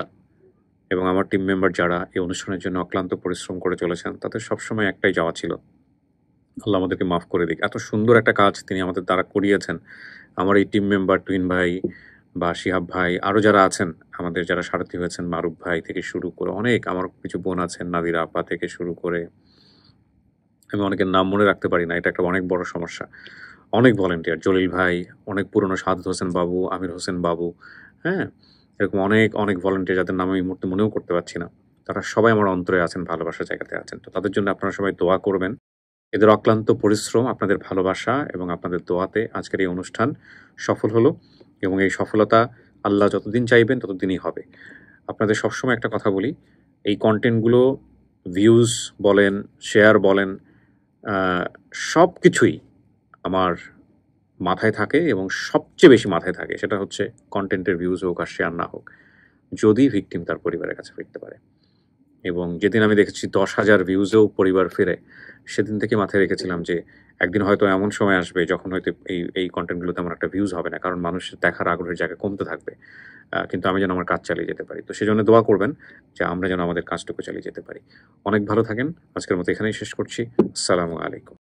এবং আমার টিম মেম্বার যারা এই অনুষ্ঠানের জন্য অক্লান্ত পরিশ্রম করে চলেছেন, তাদের সবসময় একটাই যাওয়া ছিল, আল্লাহ আমাদেরকে মাফ করে দিক। এত সুন্দর একটা কাজ তিনি আমাদের দ্বারা করিয়েছেন। আমার এই টিম মেম্বার টুইন ভাই বা শিহাব ভাই, আরও যারা আছেন আমাদের, যারা সারথি হয়েছেন, মারুফ ভাই থেকে শুরু করে অনেক, আমার কিছু বোন আছেন, নাদিরা আপা থেকে শুরু করে, আমি অনেকের নাম মনে রাখতে পারি না, এটা একটা অনেক বড় সমস্যা। অনেক ভলেন্টিয়ার, জলিল ভাই, অনেক পুরনো সাদত হোসেন বাবু, আমির হোসেন বাবু, হ্যাঁ এরকম অনেক অনেক ভলেন্টিয়ার যাদের নাম আমি এই মুহূর্তে মনেও করতে পারছি না, তারা সবাই আমার অন্তরে আছেন, ভালোবাসার জায়গাতে আছেন। তো তাদের জন্য আপনারা সবাই দোয়া করবেন। এদের অক্লান্ত পরিশ্রম, আপনাদের ভালোবাসা এবং আপনাদের দোয়াতে আজকের এই অনুষ্ঠান সফল হলো, এবং এই সফলতা আল্লাহ যতদিন চাইবেন ততদিনই হবে। আপনাদের সবসময় একটা কথা বলি, এই কন্টেন্টগুলো ভিউজ বলেন, শেয়ার বলেন, সব কিছুই আমার মাথায় থাকে, এবং সবচেয়ে বেশি মাথায় থাকে সেটা হচ্ছে কন্টেন্টের ভিউজ হোক আর শেয়ার না হোক, যদি ভিকটিম তার পরিবারের কাছে ফিরতে পারে। এবং যেদিন আমি দেখেছি 10,000 ভিউজেও পরিবার ফিরে, সেদিন থেকে মাথায় রেখেছিলাম যে একদিন হয়তো এমন সময় আসবে যখন হয়তো এই কন্টেন্টগুলোতে আমার একটা ভিউজ হবে না, কারণ মানুষের দেখার আগ্রহের জায়গা কমতে থাকবে, কিন্তু আমি যেন আমার কাজ চালিয়ে যেতে পারি। তো সেজন্য দোয়া করবেন যে আমরা যেন আমাদের কাজটুকু চালিয়ে যেতে পারি। অনেক ভালো থাকেন। আজকের মতো এখানেই শেষ করছি। আসসালামু আলাইকুম।